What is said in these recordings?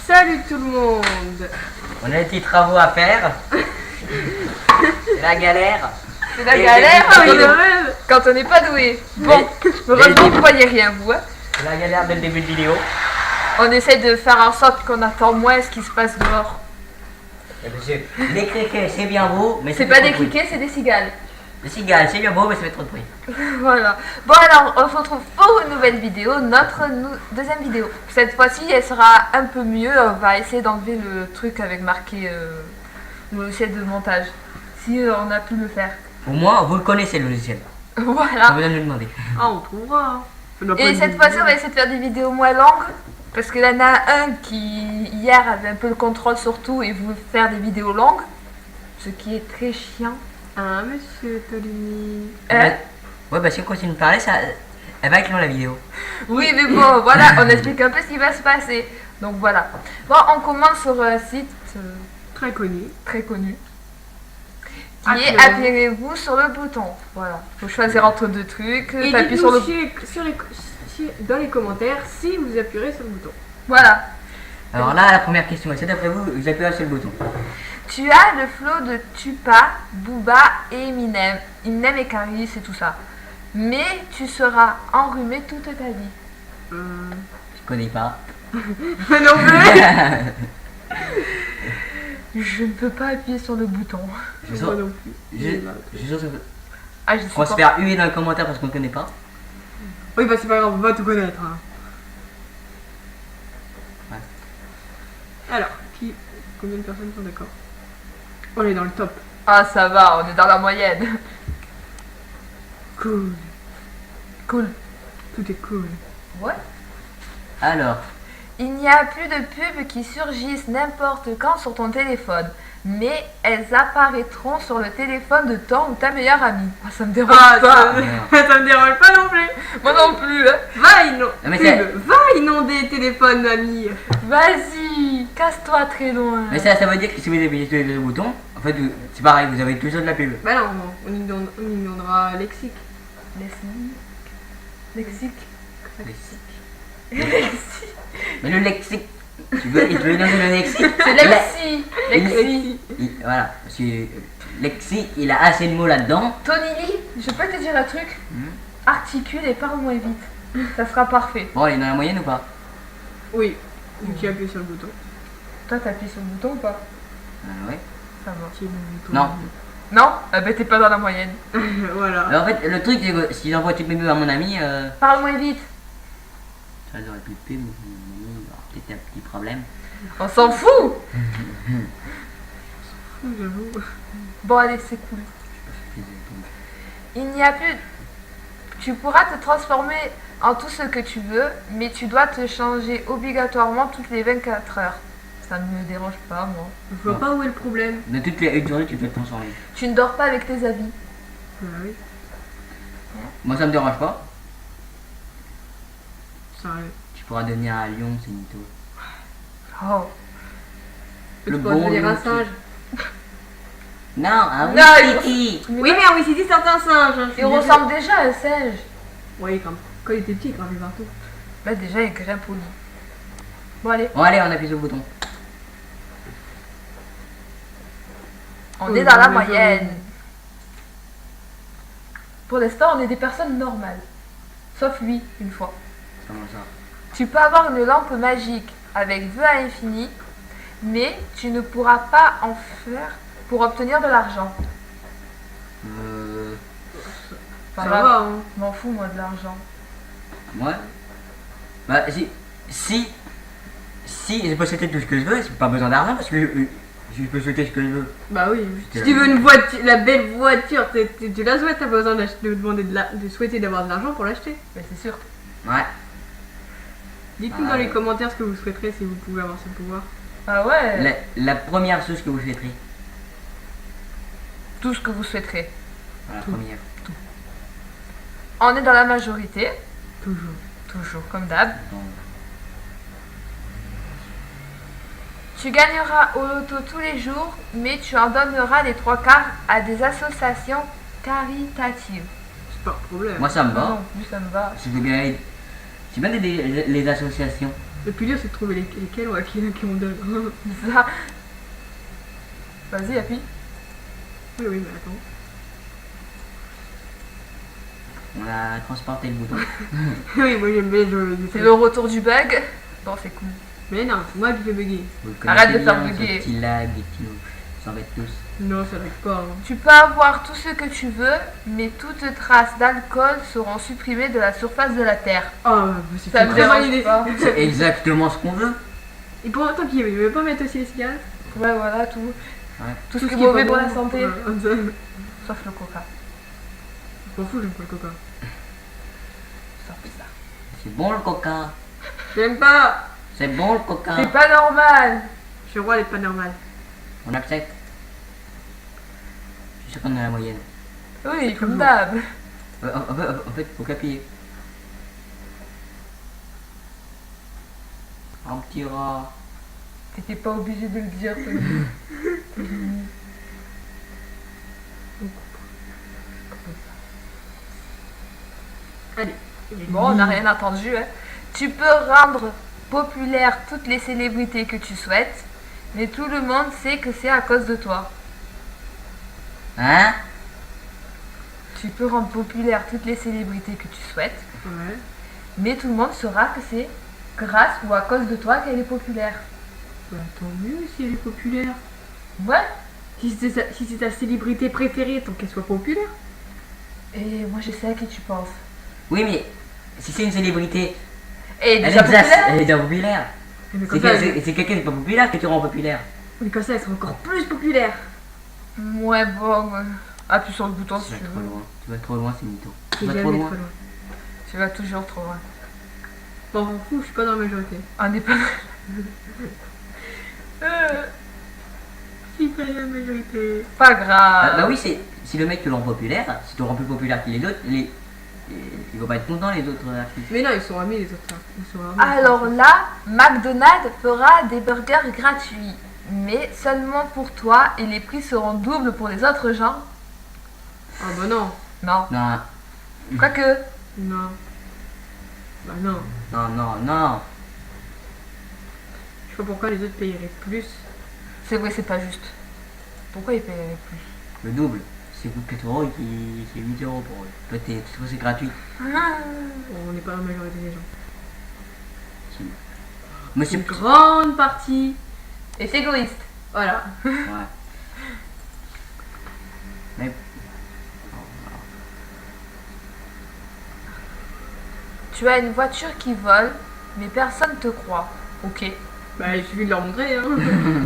Salut tout le monde. On a des petits travaux à faire. C'est la galère. C'est la galère quand on n'est pas doué. Bon, heureusement vous voyez rien vous. Hein. C'est la galère dès le début de vidéo. On essaie de faire en sorte qu'on attend moins ce qui se passe dehors. Les criquets c'est bien beau, mais c'est pas des criquets, c'est des cigales. Les cigales c'est bien beau, mais ça fait trop de bruit. Voilà. Bon alors, on se retrouve pour une nouvelle vidéo, notre deuxième vidéo. Cette fois-ci, elle sera un peu mieux. On va essayer d'enlever le truc avec marqué le logiciel de montage. Si on a pu le faire. Au moins, vous le connaissez le logiciel. Voilà. Pas besoin de le demander. Ah, on trouvera. Et cette fois-ci, on va essayer de faire des vidéos moins longues. Parce qu'il y en a un qui, hier, avait un peu le contrôle sur tout et voulait faire des vidéos longues. Ce qui est très chiant. Ah, monsieur Tolini. Ouais, bah si on continue de parler, ça, elle va éclore la vidéo. Oui, mais bon, voilà, on explique un peu ce qui va se passer. Donc voilà. Bon, on commence sur un site Très connu. très connu. Qui est appuyez-vous sur le bouton. Voilà. Faut choisir entre deux trucs. Et T'appuies sur le dans les commentaires si vous appuierez sur le bouton. Voilà. Alors là, la première question, c'est d'après vous, vous appuyez sur le bouton. Tu as le flow de Tupac, Booba et Eminem. Eminem et Carly, c'est tout ça. Mais tu seras enrhumé toute ta vie. Je connais pas. Mais non plus. Je ne peux pas appuyer sur le bouton. Je Moi non plus. suis sûr Ah, je sais qu'on va se faire huer dans les commentaires parce qu'on ne connaît pas. Oui, bah c'est pas grave, on va tout connaître. Hein. Ouais. Alors, combien de personnes sont d'accord? On est dans le top. Ah, ça va, on est dans la moyenne. Cool. Cool. Tout est cool. Ouais. Alors, Il n'y a plus de pubs qui surgissent n'importe quand sur ton téléphone, mais elles apparaîtront sur le téléphone de ton ou ta meilleure amie. Ah, ça me dérange pas. Ça me dérange pas non plus. Moi non plus. Hein. Va inonder téléphone amis. Vas-y, casse-toi très loin. mais ça veut dire que si vous appuyez sur le bouton, en fait, c'est pareil, vous avez toujours de la pub. Bah non, on inondera lexique. Lexique. Mais le lexique, il veut donner le lexique. C'est Lexi. Lexi. Voilà, parce que lexique, il a assez de mots là-dedans. Tony Lee, je peux te dire un truc? Articule et parle moins vite. Ça sera parfait. Bon, il est dans la moyenne ou pas? Oui, tu appuies sur le bouton. Toi, t'appuies sur le bouton ou pas? Ouais. Ça va. Tu es le bouton. Non. Non? Ah ben t'es pas dans la moyenne. Voilà. Alors en fait, le truc, c'est que si j'envoie toutes mes pubs à mon ami, Parle moins vite. ça aurait plus de pub, mon ami il aura peut-être un petit problème. On s'en fout. J'avoue. Bon allez, c'est cool. Il n'y a plus... Tu pourras te transformer en tout ce que tu veux, mais tu dois te changer obligatoirement toutes les 24 heures. Ça ne me dérange pas, moi. Je vois pas où est le problème. De toutes les journées, tu peux te transformer. Tu ne dors pas avec tes habits. Bah oui, Moi, ça me dérange pas. sérieux. Tu pourras devenir un lion, c'est mytho. Oh. Tu Le pourras bon devenir un lion singe. Non, un Non, wiki. Oui, mais en Wikiti, c'est un singe. Hein, Il ressemble déjà à un singe. Oui, quand il était petit, il grimpait partout. Là déjà, il grimpe au lit. Bon allez, Bon, allez, on appuie sur le bouton. on est dans la moyenne. Pour l'instant, on est des personnes normales. Sauf lui, une fois. Comment ça? Tu peux avoir une lampe magique avec vue à l'infini, mais tu ne pourras pas en faire pour obtenir de l'argent. Ça Enfin, va, hein. je m'en fous, moi, de l'argent. Ouais. Bah, si je peux souhaiter tout ce que je veux, c'est pas besoin d'argent parce que je peux souhaiter ce que je veux. Bah oui, si tu veux une voiture, la belle voiture, tu la souhaites, t'as pas besoin de souhaiter d'avoir de l'argent pour l'acheter. Mais c'est sûr. Ouais. Dites-nous dans les commentaires ce que vous souhaiterez si vous pouvez avoir ce pouvoir. Ah ouais, La première chose que vous souhaiterez. tout ce que vous souhaiterez. La première. On est dans la majorité, Toujours. toujours comme d'hab. Bon. Tu gagneras au loto tous les jours, mais tu en donneras les 3/4 à des associations caritatives. C'est pas un problème. Moi, ça me va. Non, plus ça me va. C'est bien d'aider les associations. Le plus dur, c'est de trouver lesquels ou à qui on donne. Ça. Vas-y, appuie. Oui, oui, mais attends. On a transporté le bouton. Oui, moi j'aime bien jouer. C'est le retour du bug. Bon, c'est cool. Mais non, c'est moi qui fais bugger. Vous le Arrête de connaissez faire bien, bugger. ce petit lag, des petits s'en va tous. Non, ça n'arrive pas. Hein. Tu peux avoir tout ce que tu veux, mais toutes traces d'alcool seront supprimées de la surface de la Terre. Ah, c'est Ça une me très bonne dérange idée. pas. C'est exactement ce qu'on veut. Et pour autant qu'il veut pas mettre aussi les cigarettes. Ouais, voilà, tout. Ouais. Tout ce qui est mauvais pour la santé. Je Sauf le coca. m'en fous, j'aime pas le coca. Sauf ça. C'est bon le coca. J'aime pas. C'est bon le coca. C'est pas normal. Je suis roi d'être pas normal. On accepte. Je suis sûr qu'on est à la moyenne. Oui, comme d'hab. En fait, faut qu'appuyer. Un petit rat. T'étais pas obligé de le dire. Allez. Bon, on n'a rien entendu. Hein. Tu peux rendre populaire toutes les célébrités que tu souhaites, mais tout le monde sait que c'est à cause de toi. Hein? Tu peux rendre populaire toutes les célébrités que tu souhaites, Ouais. mais tout le monde saura que c'est grâce ou à cause de toi qu'elle est populaire. Bah tant mieux si elle est populaire. Ouais. Si c'est ta célébrité préférée, tant qu'elle soit populaire. Et moi je sais à qui tu penses. Oui, mais si c'est une célébrité, Et elle déjà exerce, populaire. elle est déjà populaire. Mais C'est comme, ça, c'est quelqu'un qui n'est pas populaire que tu rends populaire. mais comme ça, elle sera encore plus populaire. Ouais, bon. Appuie sur le bouton si Tu tu vas trop veux. loin. Tu vas trop loin, c'est mytho. Tu C'est vas jamais trop trop loin. loin. Tu vas toujours trop loin. Bon, on s'en fout, je suis pas dans la majorité. On n'est pas. Je suis pas dans la majorité. Pas grave. Bah oui, si le mec te le rend populaire, si tu le rends plus populaire que les autres, ils vont pas être contents les autres artistes. Mais non, ils sont amis les autres. Hein. Ils sont amis. Alors là, McDonald's fera des burgers gratuits, mais seulement pour toi et les prix seront doubles pour les autres gens. Ah bah non. Non. Non, Quoique, Non. Bah non. non. Je sais pas pourquoi les autres payeraient plus. c'est vrai, c'est pas juste. Pourquoi ils payeraient plus? Le double. C'est coûte 4 euros et c'est 8 euros pour eux. Toi, c'est gratuit. On n'est pas dans la majorité des gens. Monsieur. Une grande partie. Et c'est égoïste. Voilà. Ouais. Mais. Tu as une voiture qui vole, mais personne te croit. Ok. Bah il suffit de leur montrer. Hein.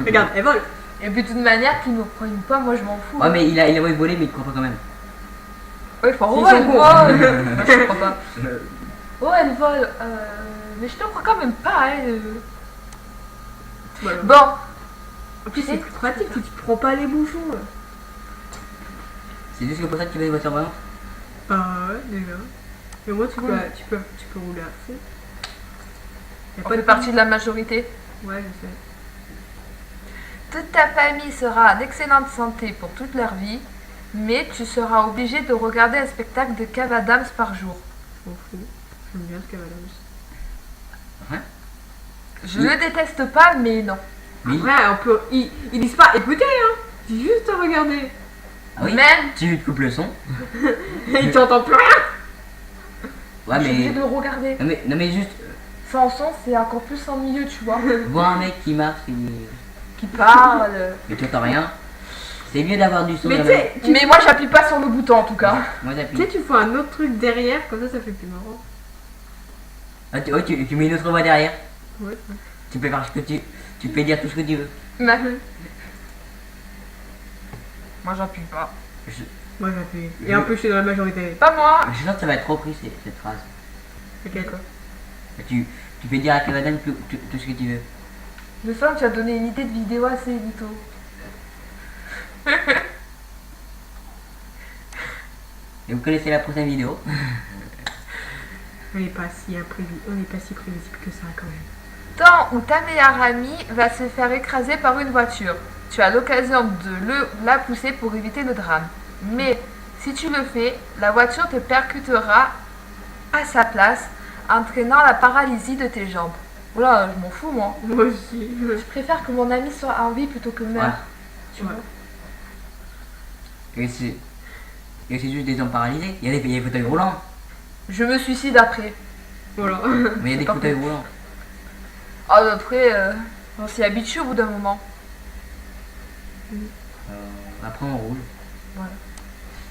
Regarde, elle vole. Et puis de toute manière, qu'ils ne croient pas, moi je m'en fous. Ouais, mais il a volé, mais il te croit pas quand même. Ouais, faut Ils ouais, sont elle cons. vole. Moi, je crois pas. Oh, elle vole. Mais je te crois quand même pas. Hein. Voilà. Bon, En plus, c'est plus pratique si tu prends pas les bouchons. Là. C'est juste pour ça que tu veux une voiture vraiment. Bah ouais, déjà. Mais moi, tu Cool. peux rouler à fond. Y a on pas fait de partie de la majorité. Ouais, je sais. Toute ta famille sera en excellente santé pour toute leur vie, mais tu seras obligé de regarder un spectacle de Kev Adams par jour. Je m'en fous. J'aime bien ce qu'elle a. Je ne déteste pas, mais non. Oui. Après, on peut. Ils disent pas écoutez, hein. Ils disent juste regarder. Ah oui. Même, Tu lui coupes le son. Ils t'entendent plus rien. Ouais, je suis obligée mais. de le regarder. Non, mais juste. Sans son, c'est encore plus ennuyeux, tu vois. Voir un mec qui marche Qui parle. et tu entends rien. C'est mieux d'avoir du son. Mais dans tu la- sais, Mais moi, j'appuie pas sur le bouton en tout cas. Moi tu j'appuie. sais, tu fais un autre truc derrière, comme ça fait plus marrant. Ah, tu mets une autre voix derrière. Ouais. Tu peux faire ce que tu peux dire tout ce que tu veux. Mais- Moi, j'appuie pas. Moi, j'appuie. Et en plus, je suis dans la majorité. Pas moi. Je sens que ça va être trop pris cette phrase. T'inquiète. Tu peux dire à Kevin tout ce que tu veux. Je sens que tu as donné une idée de vidéo assez mytho. Et vous connaissez la prochaine vidéo. On n'est pas si prévisible que ça quand même. Tant où ta meilleure amie va se faire écraser par une voiture. Tu as l'occasion de la pousser pour éviter le drame. Mais si tu le fais, la voiture te percutera à sa place, entraînant la paralysie de tes jambes. Voilà, je m'en fous moi. Moi aussi. Je préfère que mon ami soit en vie plutôt que meure. Ouais. Tu Ouais. vois. Et c'est juste des gens paralysés. Il y a des fauteuils roulants. Je me suicide après. Voilà. Mais il y a des Pas fauteuils roulants. Ah, après, on s'y habitue au bout d'un moment. Après on roule.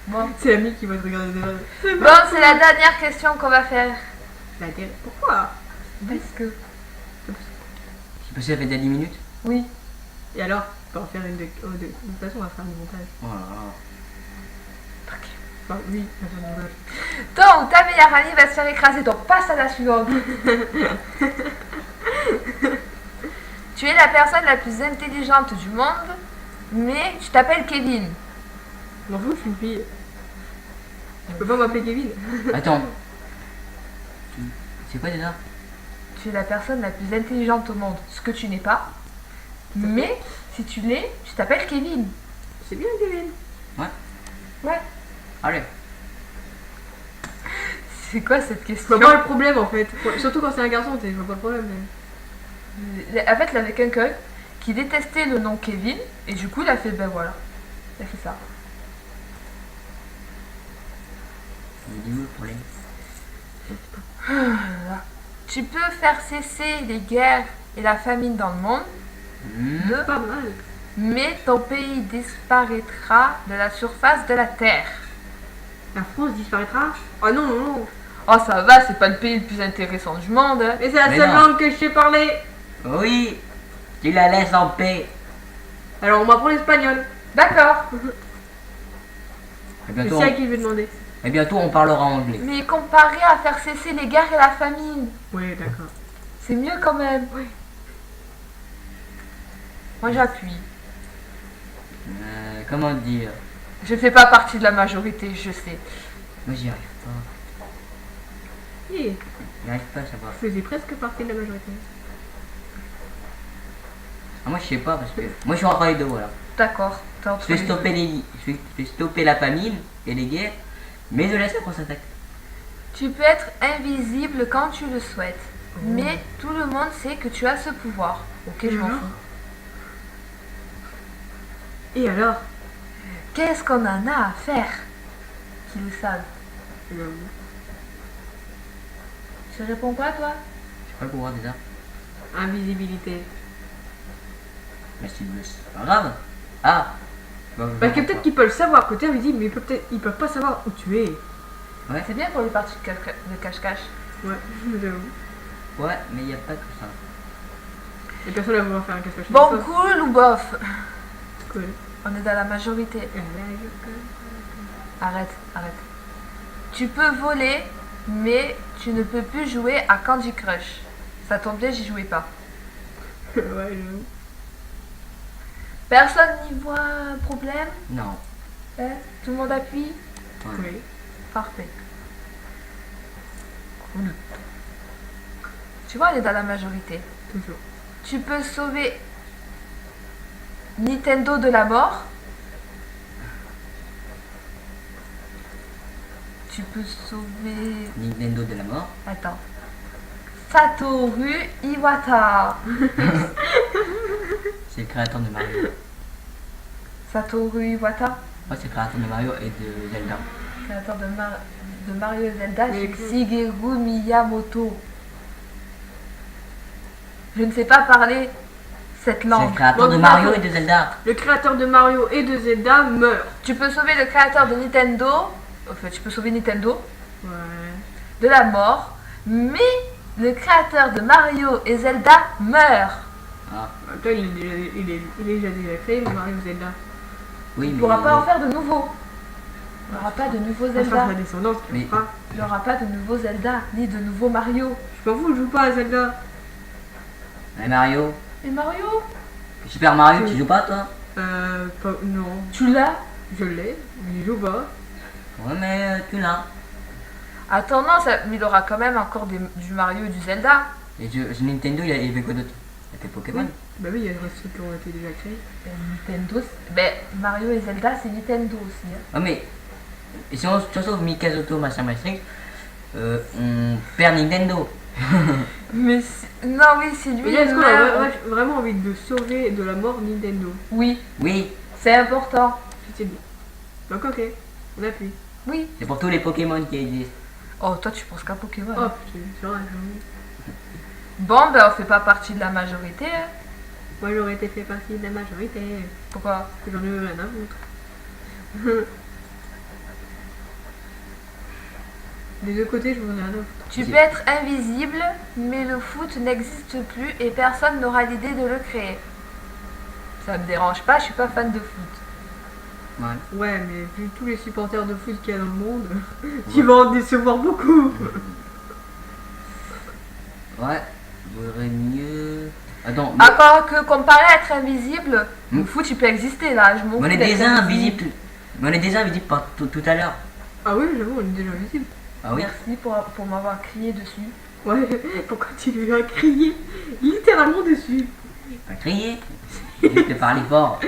Bon. C'est Ami qui va te regarder derrière. Bon, c'est la dernière question qu'on va faire. La gueule. Pourquoi? Parce que. Je sais pas si ça fait déjà 10 minutes. Oui. Et alors? On peut en faire une de... Oh, de toute façon, on va faire du montage. Oh là là. Enfin, oui, on va faire du montage. Ton ou ta meilleure amie va se faire écraser, donc passe à la suivante. Tu es la personne la plus intelligente du monde, mais tu t'appelles Kevin. Je m'en fous, je suis une fille. Je peux pas m'appeler Kevin. Attends. C'est quoi déjà? Tu es la personne la plus intelligente au monde, ce que tu n'es pas. Mais si tu l'es, tu t'appelles Kevin. C'est bien Kevin. Ouais. Allez. C'est quoi cette Je question? vois pas le problème en fait. Surtout quand c'est un garçon, je vois pas le problème. En fait, il avait quelqu'un qui détestait le nom Kevin, et du coup, il a fait, ben voilà. Il a fait ça. Il est où le problème? Voilà. Tu peux faire cesser les guerres et la famine dans le monde, Pas mal. mais ton pays disparaîtra de la surface de la Terre. La France disparaîtra? Oh non, non, non. Oh, ça va, c'est pas le pays le plus intéressant du monde. Hein. Mais c'est la Mais seule non. langue que je sais parler. Oui. Tu la laisses en paix. Alors on m'apprend l'espagnol. D'accord. Et C'est bientôt, ça qui je vais demander. et bientôt on parlera anglais. Mais comparé à faire cesser les guerres et la famine, Oui, d'accord. c'est mieux quand même. Oui. Moi, j'appuie. Comment dire? Je fais pas partie de la majorité, je sais. Moi j'y arrive pas. Oui, J'y arrive pas à savoir. je faisais presque partie de la majorité. Ah, moi je sais pas parce que moi je suis entre les deux, voilà. D'accord. T'es entre Je fais les deux. stopper je fais stopper la famine et les guerres, mais je laisse la France attaquer. Tu peux être invisible quand tu le souhaites. Mais tout le monde sait que tu as ce pouvoir. Ok, je m'en Mhm. fous. Et alors? Qu'est-ce qu'on en a à faire qu'ils le savent? Tu réponds quoi, toi? J'ai pas le pouvoir déjà. Invisibilité. Mais c'est pas grave. Ah. Parce que peut-être qu'ils peuvent le savoir que tu es invisible, mais ils peuvent pas savoir où tu es. Ouais. C'est bien pour les parties de cache-cache. Ouais, j'avoue. Ouais, mais y a pas que ça. Et personne va vouloir faire un cache-cache. Bon, avec toi. cool ou bof? Cool. On est dans la majorité. Arrête, arrête. Tu peux voler, mais tu ne peux plus jouer à Candy Crush. Ça tombe bien, j'y jouais pas. Ouais, j'avoue. Personne n'y voit un problème? Non. Hein? Tout le monde appuie? Ouais. Oui. Parfait. Cool. Tu vois, on est dans la majorité. Toujours. Tu peux sauver Nintendo de la mort. Tu peux sauver... Nintendo de la mort. Attends. Satoru Iwata. C'est le créateur de Mario. Satoru Iwata, Moi c'est le créateur de Mario et de Zelda. créateur de Mario et Zelda, Mais c'est Shigeru Miyamoto. Je ne sais pas parler cette C'est le langue. créateur Bon, de bon, Mario bon. et de Zelda. Le créateur de Mario et de Zelda meurt. Tu peux sauver le créateur de Nintendo. Enfin, tu peux sauver Nintendo Ouais. de la mort, mais le créateur de Mario et Zelda meurt. Ah. En même temps, il est déjà créé, le Mario Zelda. Oui, Il ne mais. pourra pas en faire de nouveaux. Il n'y aura pas de nouveaux Ça sera Zelda. sa descendance qui Mais- le fera. Il n'y aura pas de nouveaux Zelda, ni de nouveaux Mario. Je m'en fous, je joue pas à Zelda. Et Mario. Et Mario, Super Mario, tu joues pas toi? Non. tu l'as? Je l'ai, mais je joue pas. Ouais, mais tu l'as. Attends, non, mais il aura quand même encore du Mario et du Zelda. Et sur Nintendo, il y avait quoi d'autre? Il y avait Pokémon. Bah oui, il y a des trucs qui ont été déjà créés. Et Nintendo, Mario et Zelda, c'est Nintendo aussi. Hein. Ah, mais. Et si on sauve Mikazoto, machin, machin, on perd Nintendo. Mais non, oui, c'est lui. Mais là, est-ce le qu'on a meurt. vraiment envie de sauver de la mort Nintendo? Oui, Oui, c'est important. C'est dit. Donc ok, on appuie. Oui. c'est pour tous les Pokémon qui existent. Oh, toi, tu penses qu'à Pokémon. Oh putain, c'est vrai, j'avoue. Bon, ben, on fait pas partie de la majorité. Hein. Moi j'aurais été fait partie de la majorité. Pourquoi? J'en ai rien à foutre. Des deux côtés, je vous rien à foutre. Tu peux être invisible, mais le foot n'existe plus et personne n'aura l'idée de le créer. Ça me dérange pas, je suis pas fan de foot. Ouais. Ouais, mais vu tous les supporters de foot qu'il y a dans le monde, tu vas en décevoir beaucoup. Ouais, vaudrait mieux. Attends, mais Encore que comparé à être invisible, le Hmm. foot il peut exister là, je m'en on fous est d'être déjà invisible. Mais on est déjà invisible par tout à l'heure. Ah oui, j'avoue, on est déjà visible. Ah oui. Merci pour m'avoir crié dessus. Ouais, pourquoi tu lui as crié littéralement dessus? Pas crier. Juste de parler fort.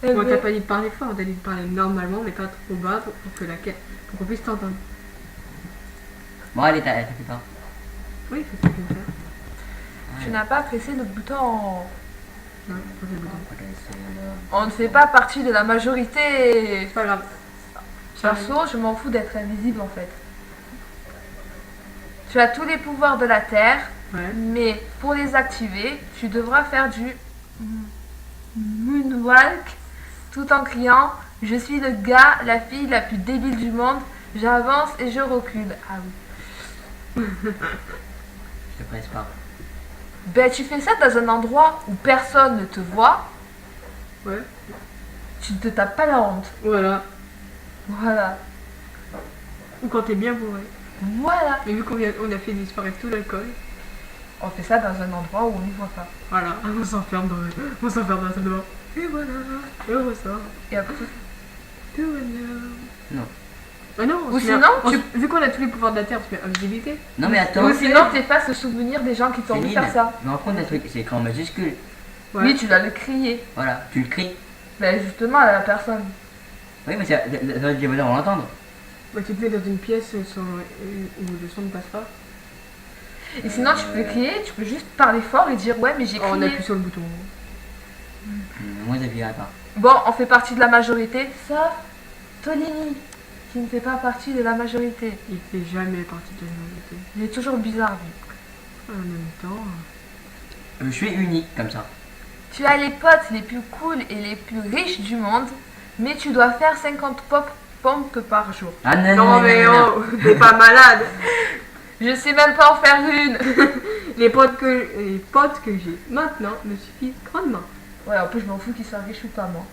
Bon, t'as pas dit de parler fort, t'as dit de parler normalement, mais pas trop bas pour pour qu'on puisse t'entendre. Bon, allez, t'as fait pas. Oui, c'est ce que je viens de faire. Tu n'as pas pressé le bouton. Non, c'est le bouton. On ne fait pas partie de la majorité. C'est pas grave. Perso, je m'en fous d'être invisible en fait. Tu as tous les pouvoirs de la Terre, Ouais. mais pour les activer, tu devras faire du moonwalk tout en criant « Je suis le gars, la fille la plus débile du monde, j'avance et je recule. » Ah oui. Je te presse pas. Ben tu fais ça dans un endroit où personne ne te voit, Ouais. tu ne te tapes pas la honte. Voilà. Voilà. Ou quand t'es bien bourré. Voilà. Mais vu on a fait disparaître tout l'alcool, On fait ça dans un endroit où on ne voit pas. voilà, on s'enferme dans la salle de bain. Et voilà, et on ressort. Et après, Tout va bien. Non. Ah non, Ou se met- sinon, vu qu'on a tous les pouvoirs de la terre, on se met invisibilité. Non, mais attends. ou sinon t'effaces le souvenir des gens qui t'ont vu Céline, faire ça. je me rends compte d'un truc, c'est écrit en majuscule. Ouais. Oui, tu dois le crier. Voilà, tu le cries. Ben justement à la personne. Oui, mais ça veut dire on l'entendre. Bah, tu te mets dans une pièce où le son ne passe pas. Et sinon tu peux crier, tu peux juste parler fort et dire ouais mais j'ai Oh, on crié. appuie sur le bouton. Moi, je n'appuierai pas. Bon, on fait partie de la majorité, sauf Tolini, qui ne fait pas partie de la majorité. Il fait jamais partie de la majorité. Il est toujours bizarre lui. En même temps. Je suis unique comme ça. Tu as les potes les plus cool et les plus riches du monde, mais tu dois faire 50 pompes par jour. Ah non, Non, mais oh, t'es pas malade. Je sais même pas en faire une. Les potes que j'ai maintenant me suffisent grandement. Ouais, en plus je m'en fous qu'ils soient riches ou pas moi.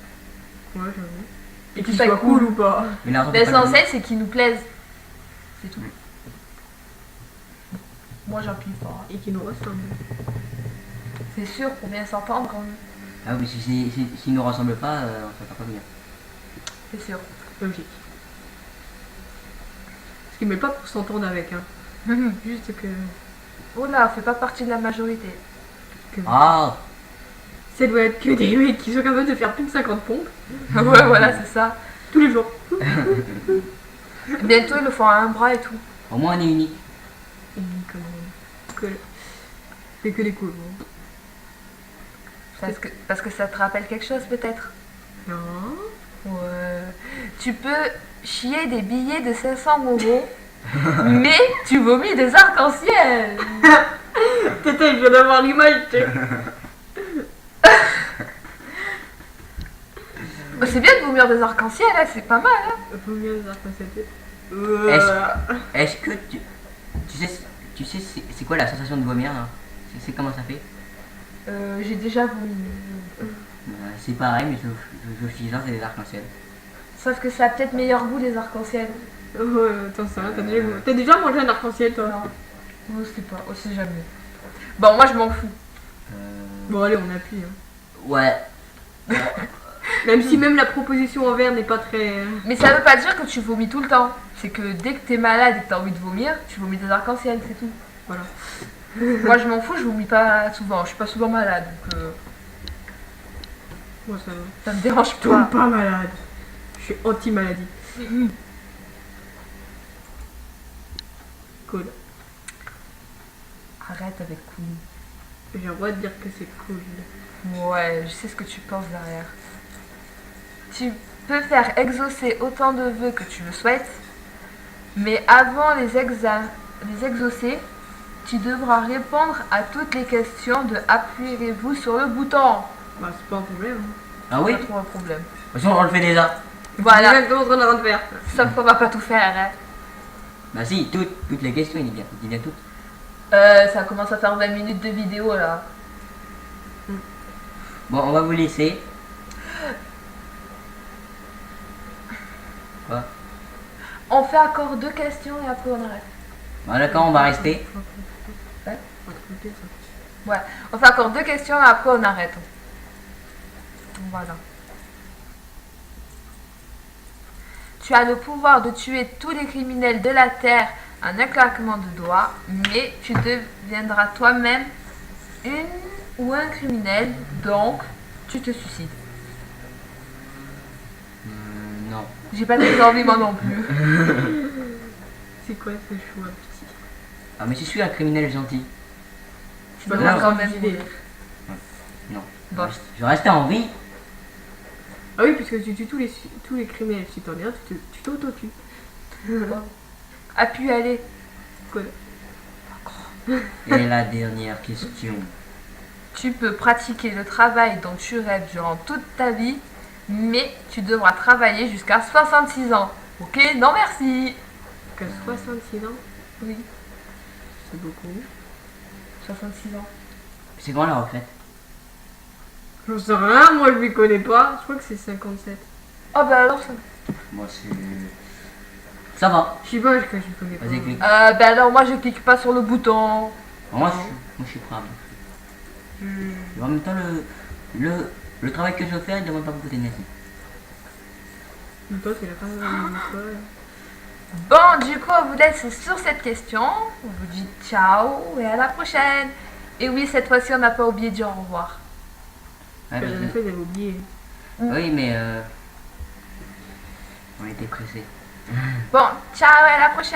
Ouais, j'avoue. Et Et qu'ils qu'ils soient soient cool cool. ou pas. Mais l'argent, c'est pas L'essentiel c'est qu'ils nous plaisent. C'est tout. Moi j'appuie pas. Et qu'ils nous ressemblent. C'est sûr pour bien s'entendre quand même. Ah oui, s'ils ne ressemblent pas, on ne va pas venir. C'est sûr. Logique. Parce qu'ils mettent pas pour s'entendre avec, hein. Juste que. Oh là, on fait pas partie de la majorité. Ah, Ça doit être que des mecs qui sont capables de faire plus de 50 pompes Ouais, voilà, c'est ça. tous les jours. Bientôt ils le font à un bras et tout. au moins on est unique. Et comme. C'est que les cool. Bon. Parce que ça te rappelle quelque chose peut-être. Non. Ouais. Tu peux chier des billets de 500 €, mais tu vomis des arcs-en-ciel. Tata, je viens d'avoir l'image. Oh, c'est bien de vomir des arcs-en-ciel, hein, c'est pas mal. Hein. Faut mieux les arcs-en-ciel. Est-ce que tu sais c'est quoi la sensation de vomir là? C'est comment ça fait? J'ai déjà vomi. C'est pareil, mais je suis genre c'est des arcs-en-ciel. Sauf que ça a peut-être meilleur goût les arcs-en-ciel. Ouais, attends ça, t'as déjà mangé un arc-en-ciel toi? Non. Je sais pas, on sait jamais. Bon, moi je m'en fous. Bon allez, on appuie. Hein. Ouais. Même si même la proposition en verre n'est pas très... Mais ça veut pas dire que tu vomis tout le temps. C'est que dès que t'es malade et que t'as envie de vomir, tu vomis des arcs-en-ciel, c'est tout. Voilà. Moi je m'en fous, je vomis pas souvent. Je suis pas souvent malade, donc Moi ça va. ça me dérange Je tombe pas. pas malade. Je suis anti-maladie. Cool. Arrête avec cool. J'ai le droit de dire que c'est cool. Ouais, je sais ce que tu penses derrière. Tu peux faire exaucer autant de vœux que tu le souhaites, mais avant les exaucer, tu devras répondre à toutes les questions de appuyez-vous sur le bouton. Bah, c'est pas un problème. Hein. Ah oui? Pas trop un problème. De toute façon, on le fait déjà. C'est Voilà, exactement ce qu'on est en train de faire. sauf qu'on va pas tout faire. Hein. Bah si, toutes les questions, il dit bien toutes. Ça commence à faire 20 minutes de vidéo là. Bon, on va vous laisser. Quoi? On fait encore 2 questions et après on arrête. Bon, d'accord, on va rester. Ouais. On va compter ça. Ouais, on fait encore 2 questions et après on arrête. Voilà. Tu as le pouvoir de tuer tous les criminels de la Terre en un claquement de doigts, mais tu deviendras toi-même une ou un criminel, donc tu te suicides. Non. J'ai pas très envie moi non plus. C'est quoi ce choix, petit? Ah, mais si je suis un criminel gentil. Tu Bah, devras non, quand même j'y vais. mourir. Non. Bon. Je reste en vie. Ah oui, puisque tu tues tous les criminels citoyens, tu t'auto-tues. Appuie, allez. Quoi? Et la dernière question. Tu peux pratiquer le travail dont tu rêves durant toute ta vie, mais tu devras travailler jusqu'à 66 ans. Ok? Non merci. Qu'à 66 ans, Oui, c'est beaucoup. 66 ans. C'est quand la retraite? J'en sais rien, moi je lui connais pas. Je crois que c'est 57. Oh bah alors ça. Moi, c'est. Ça va. Je sais pas, je lui connais pas. Vas-y, clique. Bah alors moi je clique pas sur le bouton. Moi, je suis prêt. En même temps, le travail que je fais, il ne demande pas beaucoup d'énergie. Toi, c'est la fin de l'histoire. Bon, du coup, on vous laisse sur cette question. On vous dit ciao et à la prochaine. Et oui, cette fois-ci, on n'a pas oublié de dire au revoir. Ouais, La parce dernière que- fois, j'avais oublié. Oui, mais on était pressés. Bon, ciao et à la prochaine.